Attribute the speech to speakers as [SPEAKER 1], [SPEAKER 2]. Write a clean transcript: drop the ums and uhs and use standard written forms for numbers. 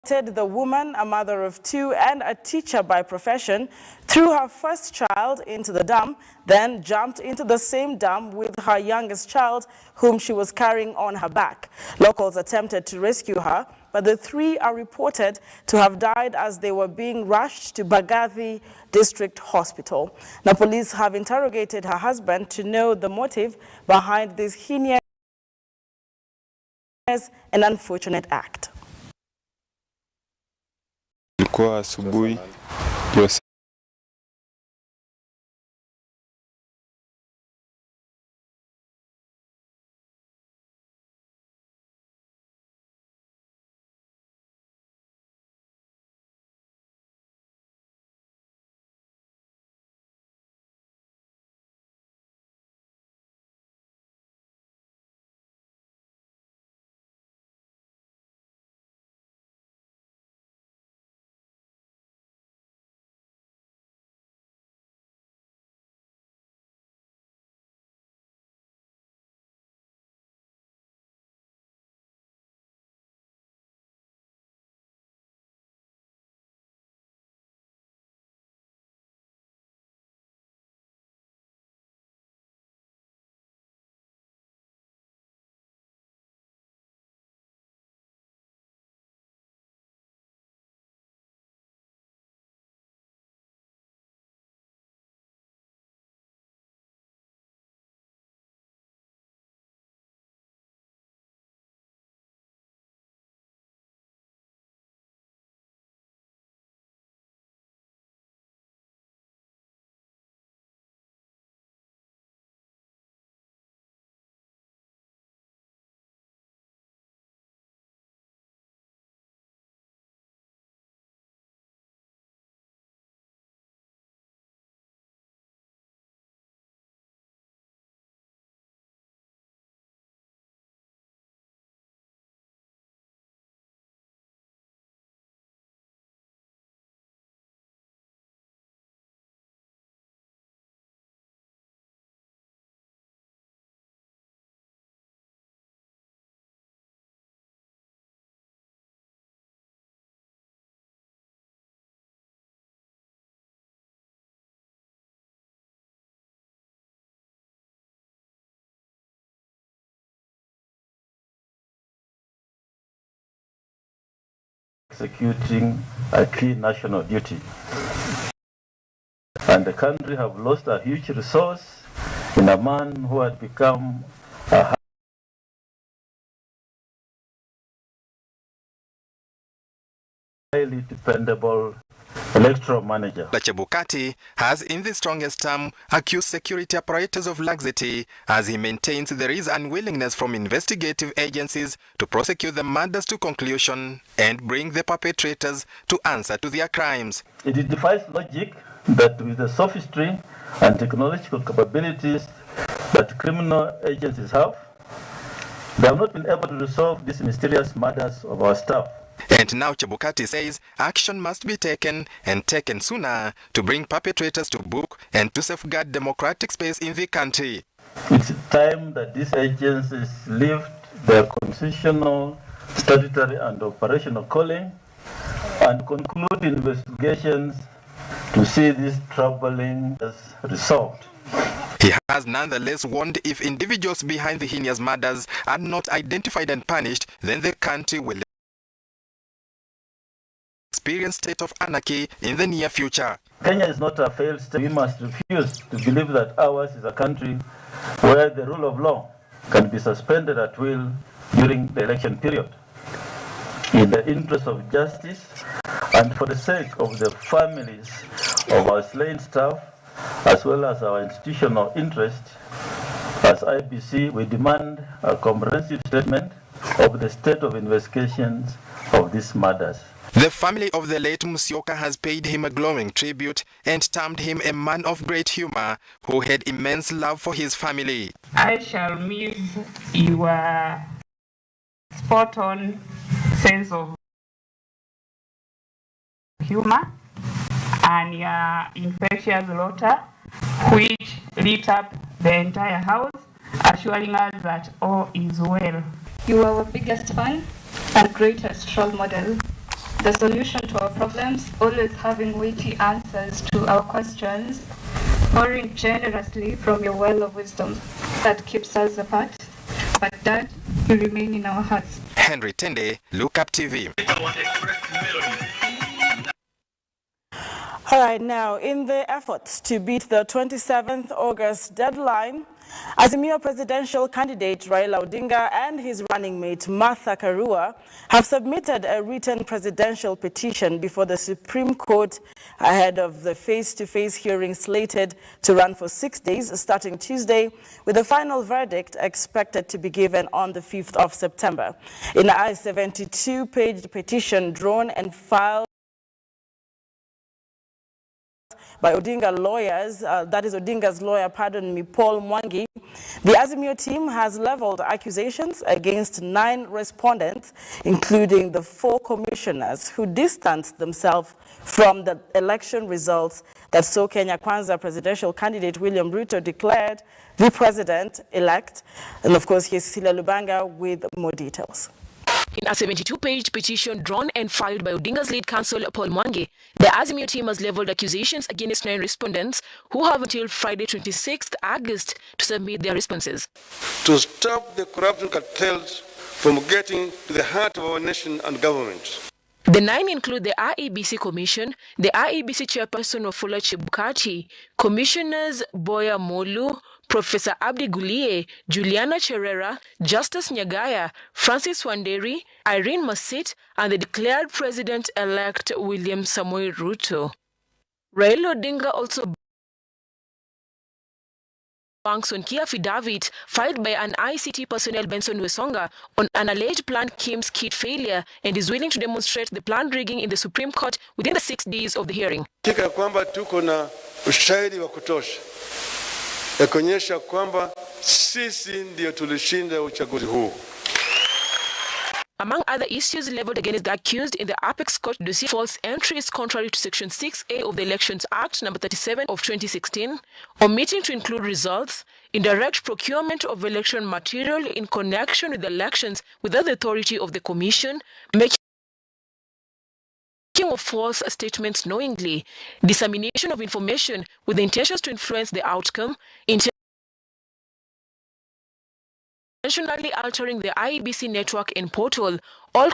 [SPEAKER 1] The woman, a mother of two and a teacher by profession, threw her first child into the dam, then jumped into the same dam with her youngest child, whom she was carrying on her back. Locals attempted to rescue her, but the three are reported to have died as they were being rushed to Bagathi District Hospital. Now, police have interrogated her husband to know the motive behind this heinous and unfortunate act.
[SPEAKER 2] Ilikuwa asubuhi
[SPEAKER 3] executing a key national duty. And the country have lost a huge resource in a man who had become a highly dependable electoral manager.
[SPEAKER 4] Chebukati has in the strongest term accused security apparatus of laxity as he maintains there is unwillingness from investigative agencies to prosecute the murders to conclusion and bring the perpetrators to answer to their crimes.
[SPEAKER 3] It defies logic that with the sophistry and technological capabilities that criminal agencies have, they have not been able to resolve these mysterious murders of our staff.
[SPEAKER 4] And now Chebukati says action must be taken and taken sooner to bring perpetrators to book and to safeguard democratic space in the country.
[SPEAKER 3] It's time that these agencies lift their constitutional, statutory and operational calling and conclude investigations to see these troubling as resolved.
[SPEAKER 4] He has nonetheless warned if individuals behind the heinous murders are not identified and punished, then the country will experience state of anarchy in the near future.
[SPEAKER 3] Kenya is not a failed state. We must refuse to believe that ours is a country where the rule of law can be suspended at will during the election period. In the interest of justice and for the sake of the families of our slain staff, as well as our institutional interest, as IBC, we demand a comprehensive statement of the state of investigations of these murders.
[SPEAKER 4] The family of the late Musyoka has paid him a glowing tribute and termed him a man of great humor who had immense love for his family.
[SPEAKER 5] I shall miss your spot-on sense of humor and your infectious laughter, which lit up the entire house, assuring us that all is well.
[SPEAKER 6] You are our biggest fan and greatest role model. the solution to our problems, always having witty answers to our questions, pouring generously from your well of wisdom that keeps us apart. But Dad, you remain in our hearts.
[SPEAKER 4] Henry Tende, Look Up TV.
[SPEAKER 1] All right, now, in the efforts to beat the 27th August deadline, Azimio presidential candidate Raila Odinga and his running mate Martha Karua have submitted a written presidential petition before the Supreme Court ahead of the face-to-face hearing slated to run for 6 days starting Tuesday, with the final verdict expected to be given on the 5th of September. In a 72-page petition drawn and filed by Odinga lawyers, that is Odinga's lawyer, Paul Mwangi, the Azimio team has leveled accusations against 9 respondents, including the 4 commissioners who distanced themselves from the election results that saw Kenya Kwanza presidential candidate William Ruto declared the president-elect. And of course, here's Cecilia Lubanga with more details.
[SPEAKER 7] In a 72-page petition drawn and filed by Odinga's lead counsel, Paul Mwangi, the Azimio team has leveled accusations against 9 respondents who have until Friday, 26th August to submit their responses.
[SPEAKER 8] To stop the corruption cartels from getting to the heart of our nation and government.
[SPEAKER 7] The 9 include the IEBC Commission, the IEBC Chairperson Wafula Chebukati, Commissioners Boya Molu, Professor Abdi Gulie, Juliana Cherera, Justice Nyagaya, Francis Wanderi, Irene Masit, and the declared president-elect William Samoei Ruto. Raila Odinga also banks on key affidavit filed by an ICT personnel Benson Wesonga on an alleged planned Kim's kit failure and is willing to demonstrate the planned rigging in the Supreme Court within the 6 days of the hearing.
[SPEAKER 8] Kika kwamba tuko na ushahidi wa kutosha ya kuonyesha kwamba sisi ndio tulishinda uchaguzi huu.
[SPEAKER 7] Among other issues leveled against the accused in the Apex Court dossier, false entries contrary to Section 6A of the Elections Act No. 37 of 2016, omitting to include results, indirect procurement of election material in connection with elections without the authority of the Commission, making of false statements knowingly, dissemination of information with the intentions to influence the outcome, intentionally altering the IEBC network and portal, all